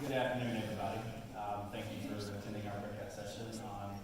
Good afternoon, everybody. Thank you for attending our breakout session on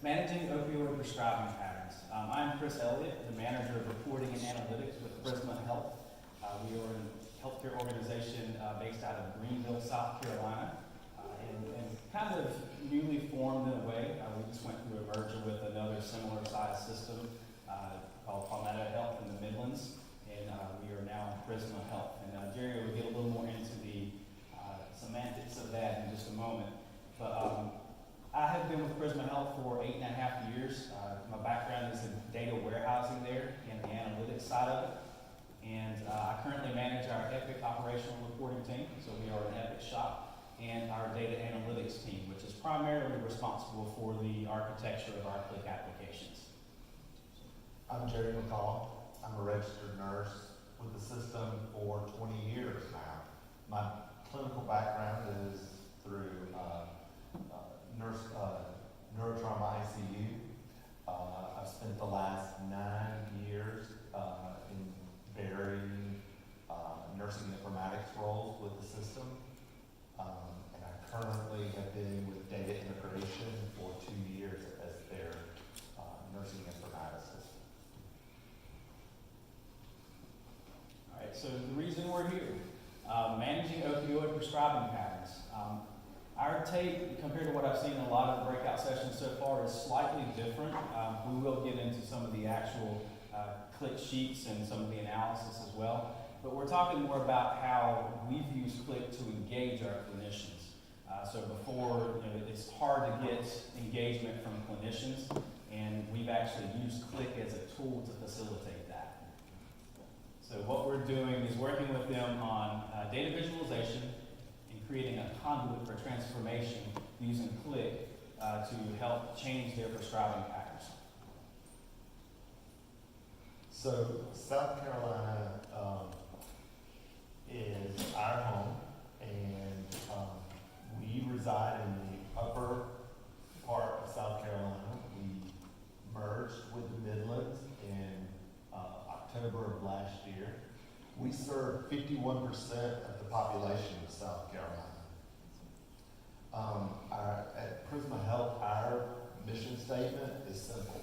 managing opioid prescribing patterns. I'm Elliott, the manager of reporting and analytics with Prisma Health. We are a healthcare organization based out of Greenville, South Carolina, and kind of newly formed in a way. We just went through a merger with another similar size system called Palmetto Health in the Midlands, and we are now Prisma Health. And Jerry will get a little more into the semantics of that in just a moment. But I have been with Prisma Health for 8.5 years. My background is in data warehousing there and the analytics side of it. And I currently manage our Epic operational reporting team, so we are an Epic shop, and our data analytics team, which is primarily responsible for the architecture of our Click applications. I'm McCall. I'm a registered nurse with the system for 20 years now. My clinical background is through neurotrauma ICU. I've spent the last 9 years in varying nursing informatics roles with the system. And I currently have been with data integration for 2 years as their nursing informaticist. All right, so the reason we're here, managing opioid prescribing patterns. Our take, compared to what I've seen in a lot of the breakout sessions so far, is slightly different. We will get into some of the actual Click sheets and some of the analysis as well. But we're talking more about how we've used Click to engage our clinicians. So before, it's hard to get engagement from clinicians, and we've actually used Click as a tool to facilitate that. So what we're doing is working with them on data visualization and creating a conduit for transformation using Click to help change their prescribing patterns. So South Carolina is our home, and we reside in the upper part of South Carolina. We merged with the Midlands in October of last year. We serve 51% of the population of South Carolina. At Prisma Health, our mission statement is simple: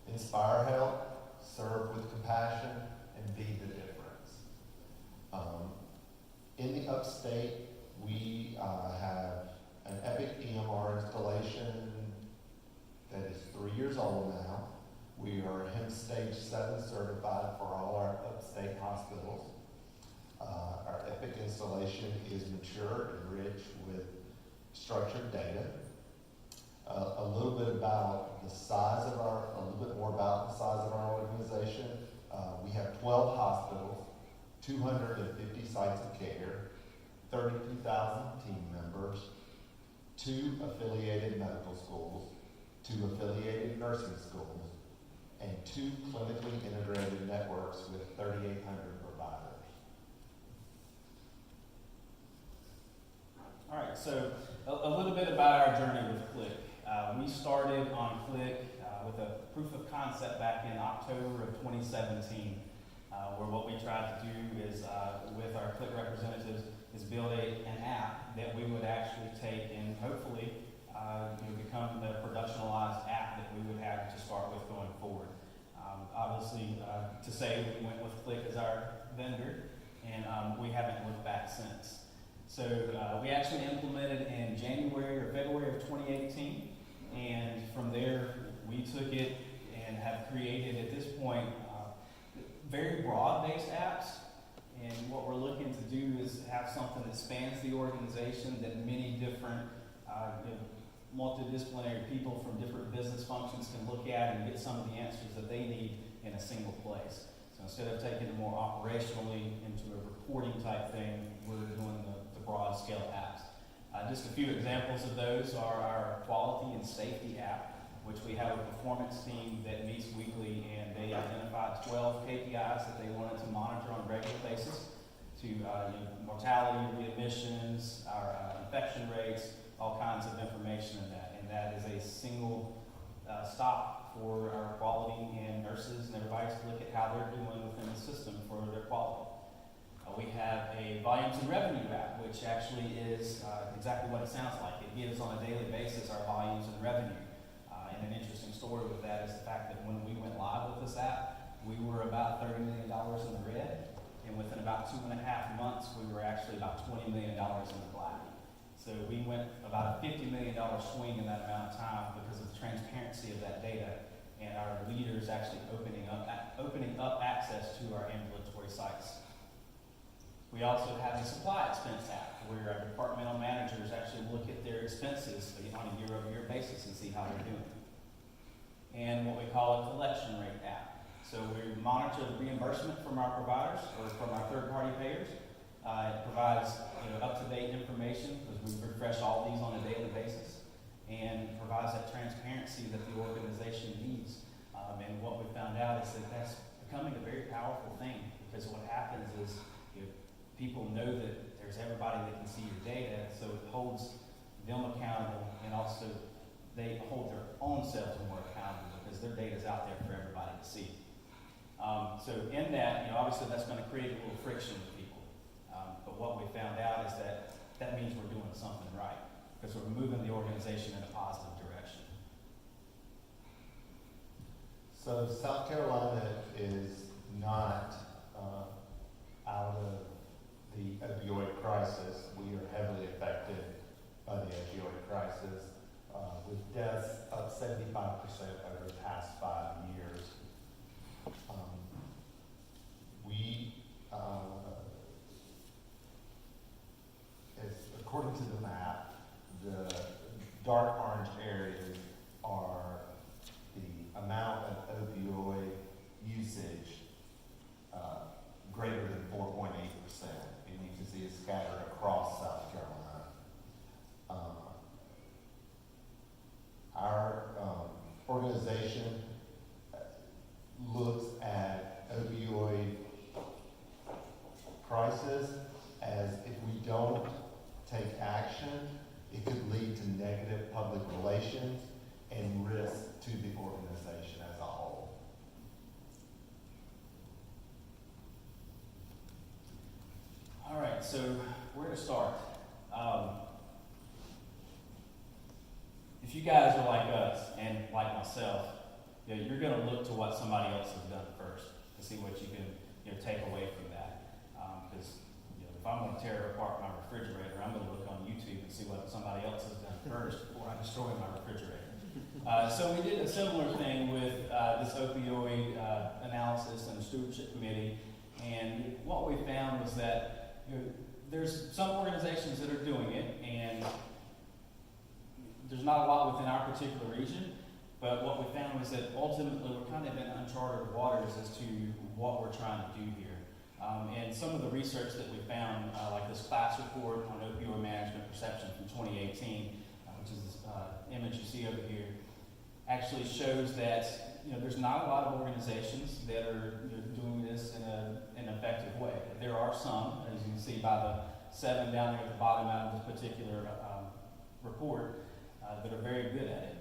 inspire health, serve with compassion, and be the difference. In the upstate, we have an Epic EMR installation that is 3 years old now. We are HIM Stage 7 certified for all our upstate hospitals. Our Epic installation is mature and rich with structured data. A little bit more about the size of our organization. We have 12 hospitals, 250 sites of care, 32,000 team members, 2 affiliated medical schools, 2 affiliated nursing schools, and 2 clinically integrated networks with 3,800 providers. All right, so a little bit about our journey with Click. We started on Click with a proof of concept back in October of 2017, where what we tried to do is, with our Click representatives, is build an app that we would actually take and hopefully become the productionalized app that we would have to start with going forward. Obviously, to say we went with Click as our vendor, and we haven't looked back since. So we actually implemented in January or February of 2018, and from there we took it and have created at this point very broad-based apps. And what we're looking to do is have something that spans the organization, that many different multidisciplinary people from different business functions can look at and get some of the answers that they need in a single place. So instead of taking it more operationally into a reporting type thing, we're doing the broad scale apps. Just a few examples of those are our quality and safety app, which we have a performance team that meets weekly, and they identified 12 KPIs that they wanted to monitor on a regular basis to mortality, readmissions, our infection rates, all kinds of information in that. And that is a single stop for our quality and nurses and everybody to look at how they're doing within the system for their quality. We have a volumes and revenue app, which actually is exactly what it sounds like. It gives on a daily basis our volumes and revenue. And an interesting story with that is the fact that when we went live with this app, we were about $30 million in the red, and within about 2.5 months, we were actually about $20 million in the black. So we went about a $50 million swing in that amount of time because of the transparency of that data and our leaders actually opening up access to our ambulatory sites. We also have a supply expense app where our departmental managers actually look at their expenses on a year-over-year basis and see how they're doing. And what we call a collection rate app. So we monitor the reimbursement from our providers or from our third-party payers. It provides up-to-date information because we refresh all these on a daily basis, and provides that transparency that the organization needs. And what we found out is that that's becoming a very powerful thing, because what happens is people know that there's everybody that can see your data, so it holds them accountable, and also they hold their own selves more accountable because their data is out there for everybody to see. So in that, obviously that's going to create a little friction with people. But what we found out is that means we're doing something right, because we're moving the organization in a positive direction. So South Carolina is not out of the opioid crisis. We are heavily affected by the opioid crisis, with deaths up 75% over the past 5 years. According to the map, the dark orange areas are the amount of opioid usage greater than 4.8%, and you can see it scattered across South Carolina. Our organization looks at opioid crisis as, if we don't take action, it could lead to negative public relations and risk to the organization as a whole. All right, so where to start? If you guys are like us and like myself, you're going to look to what somebody else has done first to see what you can take away from that. Because if I'm going to tear apart my refrigerator, I'm going to look on YouTube and see what somebody else has done first before I destroy my refrigerator. So we did a similar thing with this opioid analysis and the Stewardship Committee, and what we found was that there's some organizations that are doing it, and there's not a lot within our particular region, but what we found was that ultimately we're kind of in uncharted waters as to what we're trying to do here. And some of the research that we found, like this class report on opioid management perception from 2018, which is this image you see over here, actually shows that there's not a lot of organizations that are doing this in an effective way. There are some, as you can see by the 7 down there at the bottom out of this particular report, that are very good at it.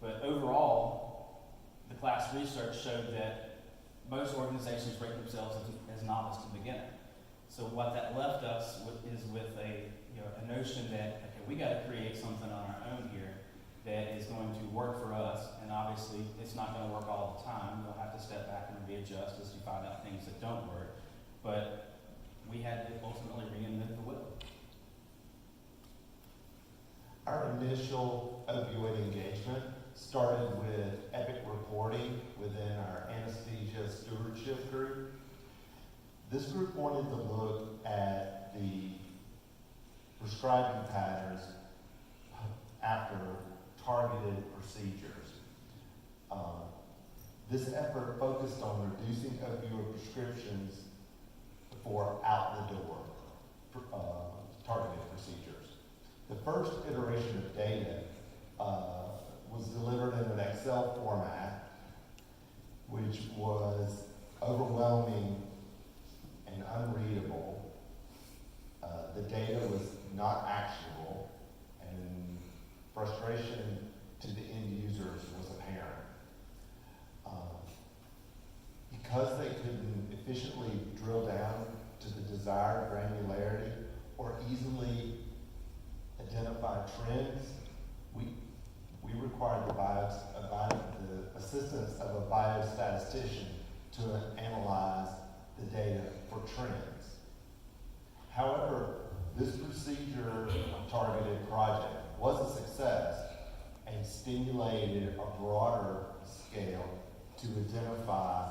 But overall, the class research showed that most organizations rate themselves as novice to beginner. So what that left us is with a notion that, okay, we got to create something on our own here that is going to work for us, and obviously it's not going to work all the time. We'll have to step back and readjust as you find out things that don't work. But we had to ultimately reinvent the wheel. Our initial opioid engagement started with epic reporting within our anesthesia stewardship group. This group wanted to look at the prescribing patterns after targeted procedures. This effort focused on reducing opioid prescriptions for out-the-door targeted procedures. The first iteration of data was delivered in an Excel format, which was overwhelming and unreadable. The data was not actionable, and frustration to the end users was apparent. Because they couldn't efficiently drill down to the desired granularity or easily identify identify trends. We require the assistance of a biostatistician to analyze the data for trends. However, this procedure-targeted project was a success and stimulated a broader scale to identify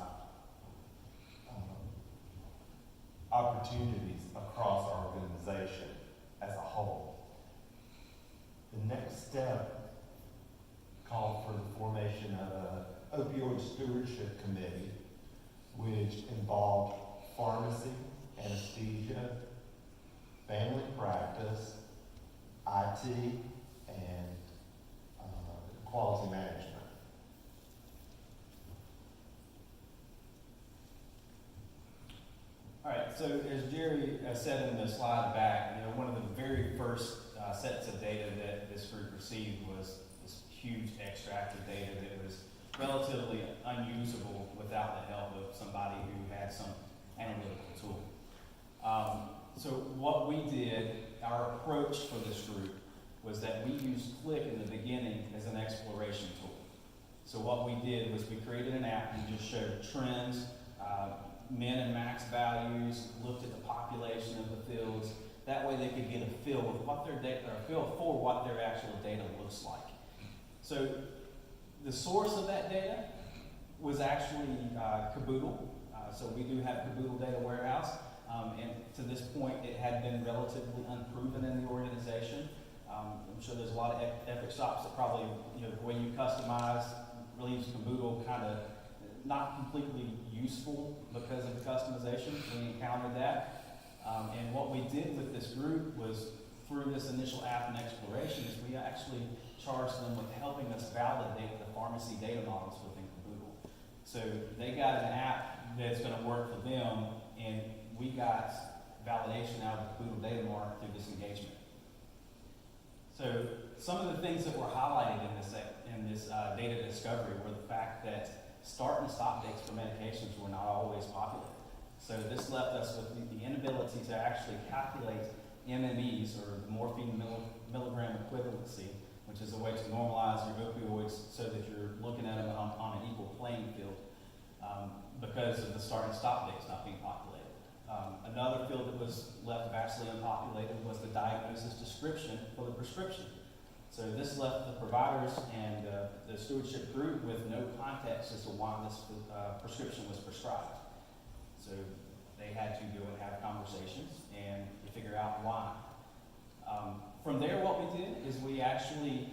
opportunities across our organization as a whole. The next step called for the formation of an opioid stewardship committee, which involved pharmacy, anesthesia, family practice, IT, and quality management. All right, so as Jerry said in the slide back, one of the very first sets of data that this group received was this huge extract of data that was relatively unusable without the help of somebody who had some analytical tool. So what we did, our approach for this group, was that we used Click in the beginning as an exploration tool. So what we did was we created an app and just showed trends, min and max values, looked at the population of the fields. That way they could get a feel of what their data, or a feel for what their actual data looks like. So the source of that data was actually Caboodle. So we do have Caboodle Data Warehouse. And to this point, it had been relatively unproven in the organization. I'm sure there's a lot of Epic shops that probably, the way you customize leaves Caboodle kind of not completely useful because of the customization. We encountered that. And what we did with this group was, through this initial app and exploration, is we actually charged them with helping us validate the pharmacy data models within Caboodle. So they got an app that's going to work for them, and we got validation out of the Caboodle data mark through this engagement. So some of the things that were highlighted in this data discovery were the fact that start and stop dates for medications were not always popular. So this left us with the inability to actually calculate MMEs, or the morphine milligram equivalency, which is a way to normalize your opioids so that you're looking at them on an equal playing field, because of the start and stop dates not being populated. Another field that was left vastly unpopulated was the diagnosis description for the prescription. So this left the providers and the stewardship group with no context as to why this prescription was prescribed. So they had to go and have conversations and figure out why. From there, what we did is we actually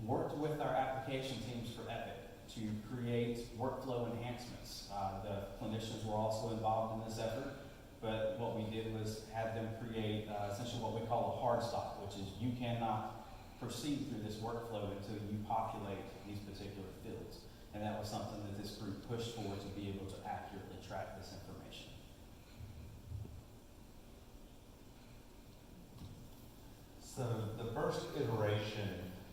worked with our application teams for Epic to create workflow enhancements. The clinicians were also involved in this effort, but what we did was have them create essentially what we call a hard stop, which is you cannot proceed through this workflow until you populate these particular fields. And that was something that this group pushed for, to be able to accurately track this information. So the first iteration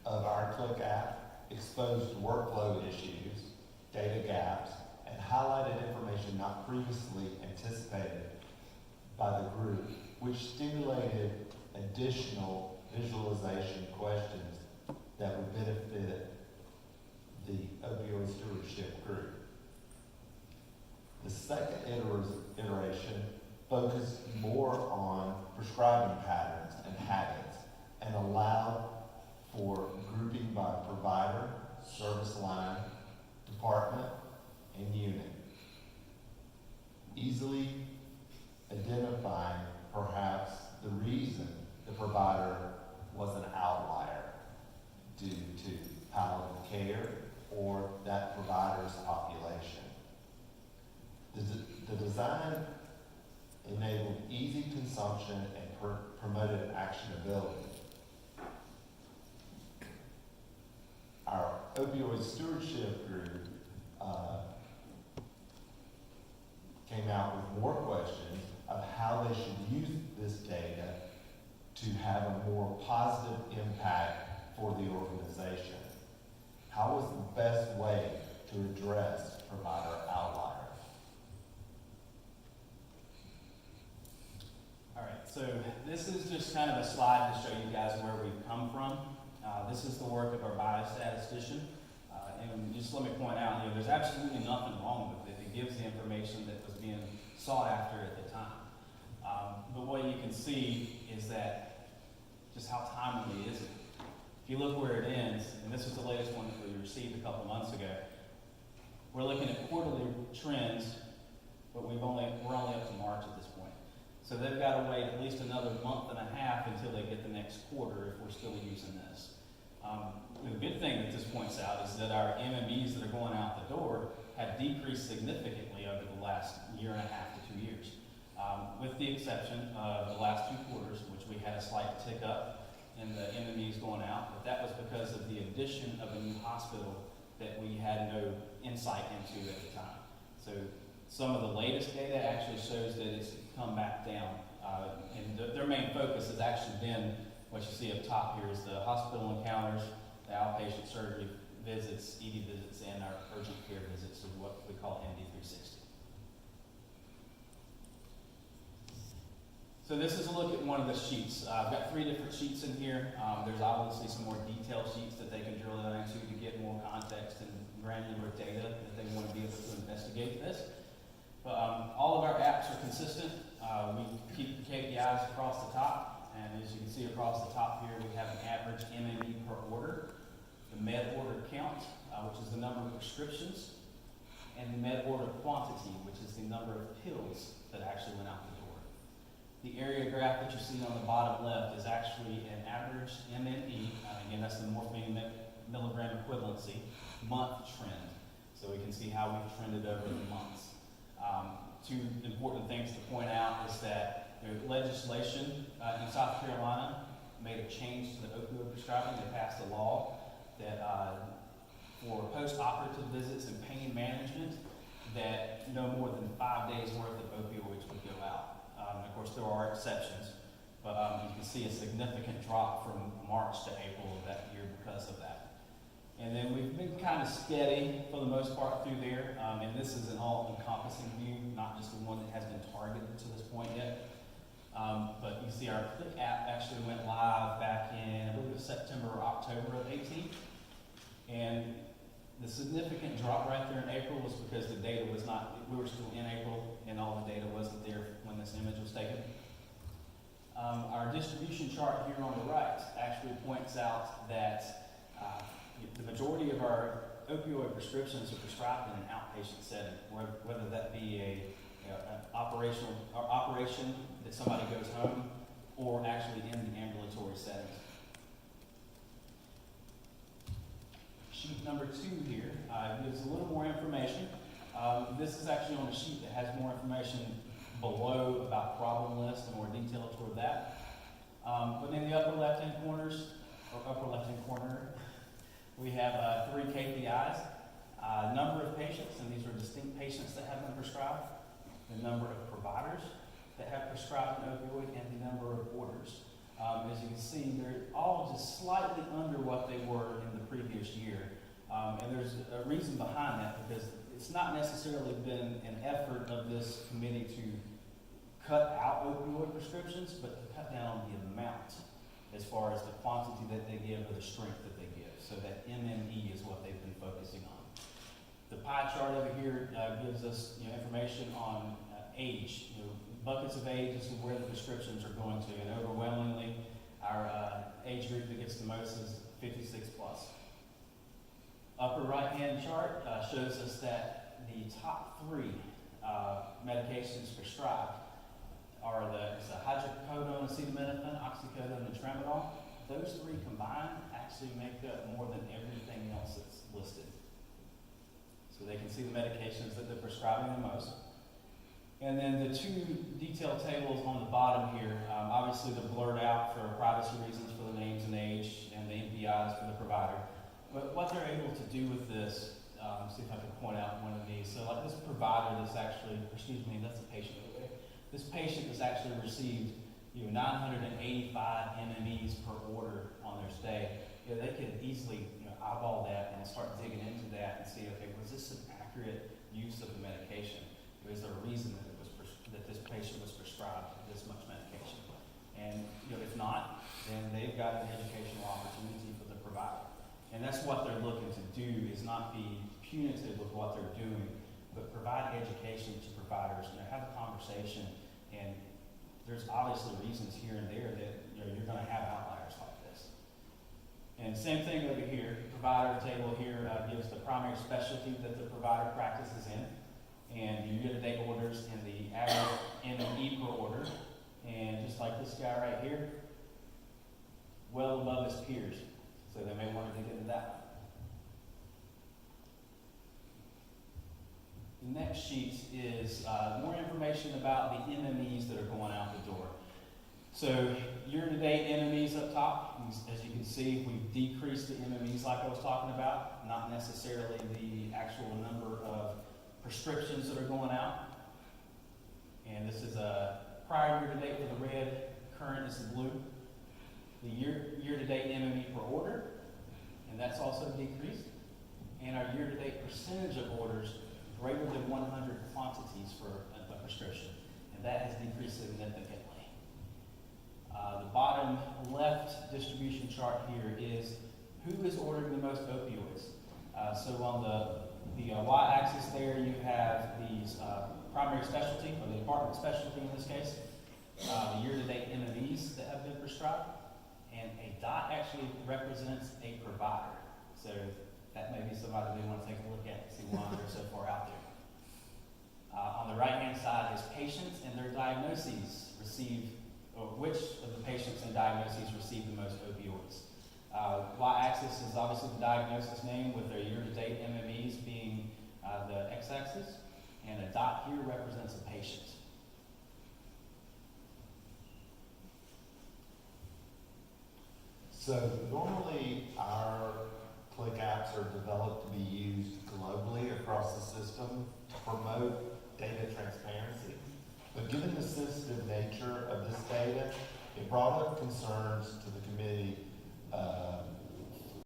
of our Click app exposed workflow issues, data gaps, and highlighted information not previously anticipated by the group, which stimulated additional visualization questions that would benefit the opioid stewardship group. The second iteration focused more on prescribing patterns and habits, and allowed for grouping by provider, service line, department, and unit. Easily identifying perhaps the reason the provider was an outlier due to palliative care or that provider's population. The design enabled easy consumption and promoted actionability. Our opioid stewardship group came out with more questions of how they should use this data to have a more positive impact for the organization. How is the best way to address provider outliers? All right, So this is just kind of a slide to show you guys where we've come from. This is the work of our biostatistician. And just let me point out, there's absolutely nothing wrong with it. It gives the information that was being sought after at the time. But what you can see is that just how timely is it. If you look where it ends, and this was the latest one that we received a couple months ago, we're looking at quarterly trends, but we're only up to March at this point. So they've got to wait at least another month and a half until they get the next quarter if we're still using this. The good thing that this points out is that our MMEs that are going out the door have decreased significantly over the last year and a half to 2 years, with the exception of the last 2 quarters, which we had a slight tick up in the MMEs going out, but that was because of the addition of a new hospital that we had no insight into at the time. So some of the latest data actually shows that it's come back down, and their main focus has actually been what you see up top here is the hospital encounters, the outpatient surgery visits, ED visits, and our urgent care visits, is what we call MD360. So this is a look at one of the sheets. I've got 3 different sheets in here. There's obviously some more detailed sheets that they can drill down into to get more context and granular data that they want to be able to investigate this. But all of our apps are consistent. We keep the KPIs across the top, and as you can see across the top here, we have an average MME per order, the med order count, which is the number of prescriptions, and the med order quantity, which is the number of pills that actually went out the door. The area graph that you see on the bottom left is actually an average MME, again that's the morphine milligram equivalency, month trend. So we can see how we've trended over the months. 2 important things to point out is that legislation in South Carolina made a change to the opioid prescribing. They passed a law that for post-operative visits and pain management, that no more than 5 days worth of opioids would go out. Of course, there are exceptions, but you can see a significant drop from March to April of that year because of that. And then we've been kind of steady for the most part through there, and this is an all-encompassing view, not just the one that has been targeted to this point yet. But you see our Click app actually went live back in, I believe it was September or October of 18. And the significant drop right there in April was because the data was not, we were still in April, and all the data wasn't there when this image was taken. Our distribution chart here on the right actually points out that the majority of our opioid prescriptions are prescribed in an outpatient setting, whether that be an operation that somebody goes home or actually in the ambulatory settings. Sheet number 2 here gives a little more information. This is actually on a sheet that has more information below about problem list and more detail toward that. But in the upper left-hand corner, we have 3 KPIs. Number of patients, and these are distinct patients that have been prescribed, the number of providers that have prescribed an opioid, and the number of orders. As you can see, they're all just slightly under what they were in the previous year. And there's a reason behind that, because it's not necessarily been an effort of this committee to cut out opioid prescriptions, but to cut down on the amount as far as the quantity that they give or the strength that they give. So that MME is what they've been focusing on. The pie chart over here gives us information on age, buckets of age as to where the prescriptions are going to, and overwhelmingly our age group that gets the most is 56 plus. Upper right hand chart shows us that the top 3 medications prescribed are the hydrocodone, acetaminophen, oxycodone, and tramadol. Those 3 combined actually make up more than everything else that's listed. So they can see the medications that they're prescribing the most. And then the 2 detailed tables on the bottom here, obviously they're blurred out for privacy reasons for the names and age, and the NPIs for the provider. But what they're able to do with this, see if I can point out one of these. So like this provider that's actually, that's a patient over there. This patient has actually received 985 MMEs per order on their stay. They could easily eyeball that and start digging into that and see, okay, was this an accurate use of the medication? Is there a reason that this patient was prescribed this much medication? punitive with what they're doing, but provide education to providers, have a conversation, and there's obviously reasons here and there that you're going to have outliers like this. And same thing over here, the provider table here gives the primary specialty that the provider practices in, and your year-to-date orders and the average M&E per order. And just like this guy right here, well above his peers. So they may want to dig into that. The next sheet is more information about the MMEs that are going out the door. So year-to-date MMEs up top, as you can see, we've decreased the MMEs like I was talking about, not necessarily the actual number of prescriptions that are going out. And this is a prior year-to-date for the red, current is the blue. The year-to-date MME per order, and that's also decreased. And our year-to-date percentage of orders greater than 100 quantities for a prescription, and that has decreased significantly. The bottom left distribution chart here is who is ordering the most opioids. So on the y-axis there, you have these primary specialty, or the department specialty in this case, the year-to-date MMEs that have been prescribed, and a dot actually represents a provider. So that may be somebody we want to take a look at and see why they're so far out there. On the right-hand side is patients and their diagnoses or which of the patients and diagnoses receive the most opioids. Y-axis is obviously the diagnosis name with their year-to-date MMEs being the x-axis, and a dot here represents a patient. So normally our click apps are developed to be used globally across the system to promote data transparency. But given the sensitive nature of this data, it brought up concerns to the committee